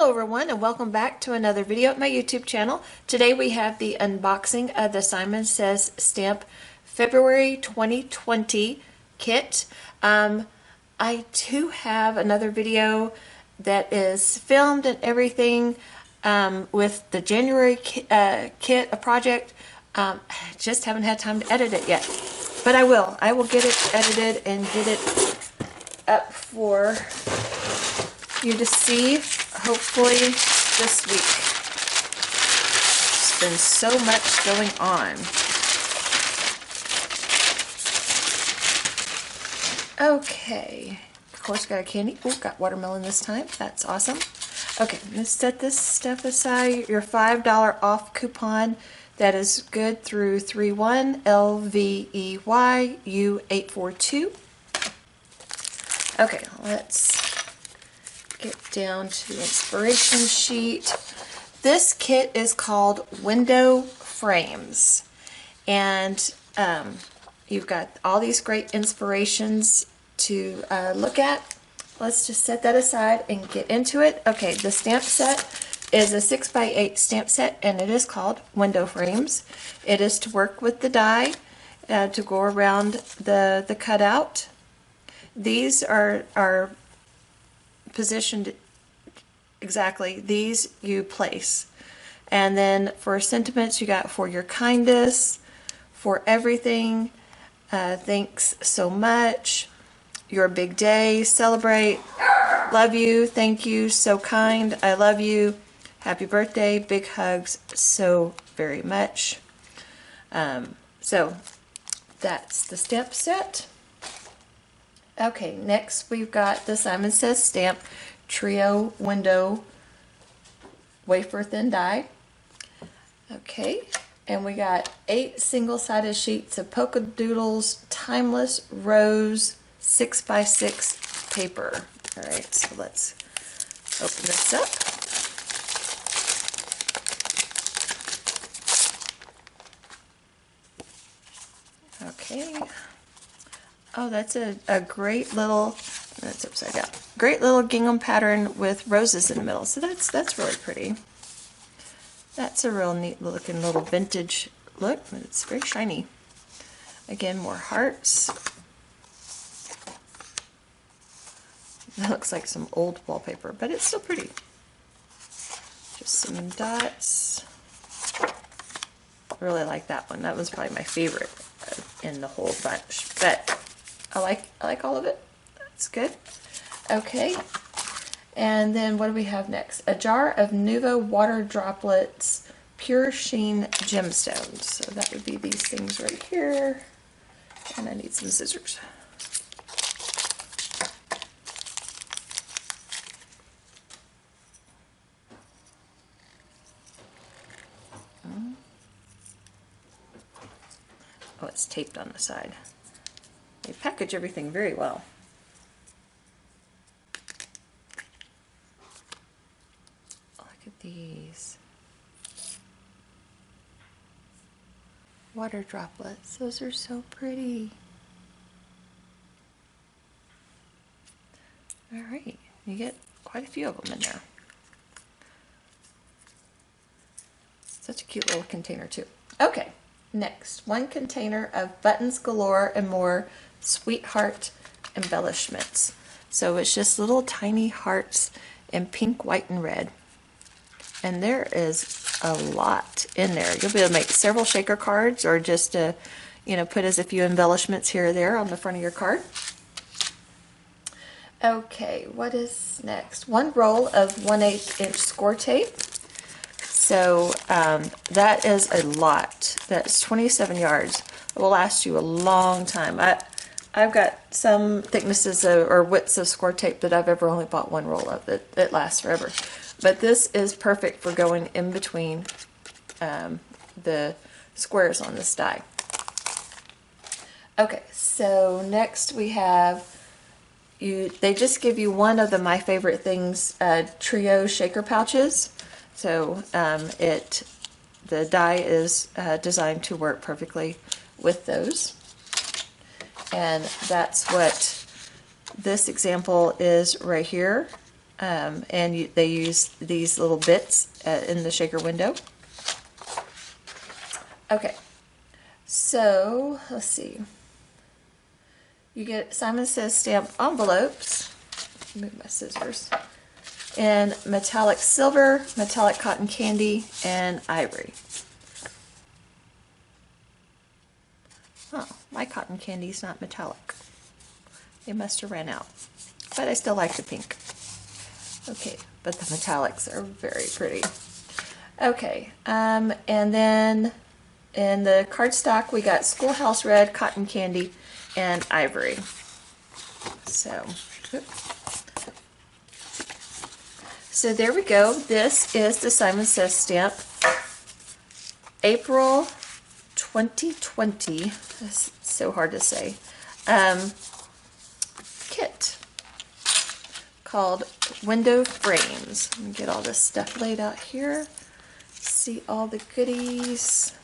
Hello everyone and welcome back to another video at my YouTube channel. Today we have the unboxing of the Simon Says Stamp February 2020 kit. I too have another video that is filmed and everything with the January kit, a project. Just haven't had time to edit it yet, but I will. I will get it edited and get it up for you to see, hopefully this week. There's been so much going on. Okay, of course got a candy. Oh, got watermelon this time. That's awesome. Okay, let's set this stuff aside. Your $5 off coupon that is good through 31LVEYU842. Okay, let's get down to the inspiration sheet. This kit is called Window Frames, and you've got all these great inspirations to look at. Let's just set that aside and get into it. Okay, the stamp set is a 6x8 stamp set, and it is called Window Frames. It is to work with the die to go around the cutout. These are positioned exactly. These you place, and then for sentiments you got for your kindness, for everything, thanks so much, your big day, celebrate, love you, thank you, so kind, I love you, happy birthday, big hugs, so very much. So that's the stamp set. Okay, next we've got the Simon Says Stamp Trio Window Wafer Thin Die. Okay, and we got 8 single-sided sheets of Polkadoodles Timeless Rose 6x6 paper. Alright, so let's open this up. Okay. Oh, that's a great little, that's upside down, great little gingham pattern with roses in the middle. So that's really pretty. That's a real neat looking little vintage look. It's very shiny. Again, more hearts. That looks like some old wallpaper, but it's still pretty. Just some dots. I really like that one. That was probably my favorite in the whole bunch, but I like all of it. That's good. Okay, and then what do we have next? A jar of Nuvo water droplets, pure Sheen gemstones. So that would be these things right here. And I need some scissors. Oh, it's taped on the side. They package everything very well. Look at these. Water droplets. Those are so pretty. Alright, you get quite a few of them in there. Such a cute little container too. Okay, next, 1 container of buttons galore and more sweetheart embellishments. So it's just little tiny hearts in pink, white, and red. And there is a lot in there. You'll be able to make several shaker cards, or just put as a few embellishments here or there on the front of your card. Okay, what is next? 1 roll of 1/8 inch Scor-Tape. So that is a lot. That's 27 yards. It will last you a long time. I've got some thicknesses or widths of Scor-Tape that I've ever only bought 1 roll of. That lasts forever. But this is perfect for going in between the squares on this die. Okay, so next we have, they just give you one of the My Favorite Things trio shaker pouches. So the die is designed to work perfectly with those. And that's what this example is right here. and they use these little bits in the shaker window. Okay, so let's see. You get Simon Says stamp envelopes. Move my scissors. In metallic silver, metallic cotton candy, and ivory. Oh, my cotton candy's not metallic. They must have ran out. But I still like the pink. Okay, but the metallics are very pretty. Okay, and then in the cardstock we got Schoolhouse Red, cotton candy, and ivory. So there we go. This is the Simon Says stamp, April 2020. That's so hard to say. Kit called Window Frames. Let me get all this stuff laid out here. See all the goodies.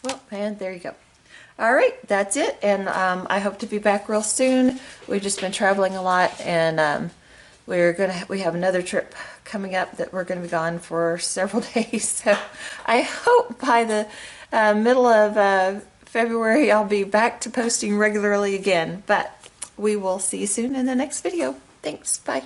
Well, and there you go. All right, that's it, and I hope to be back real soon. We've just been traveling a lot, and we have another trip coming up that we're gonna be gone for several days. So I hope by the middle of February I'll be back to posting regularly again. But we will see you soon in the next video. Thanks. Bye.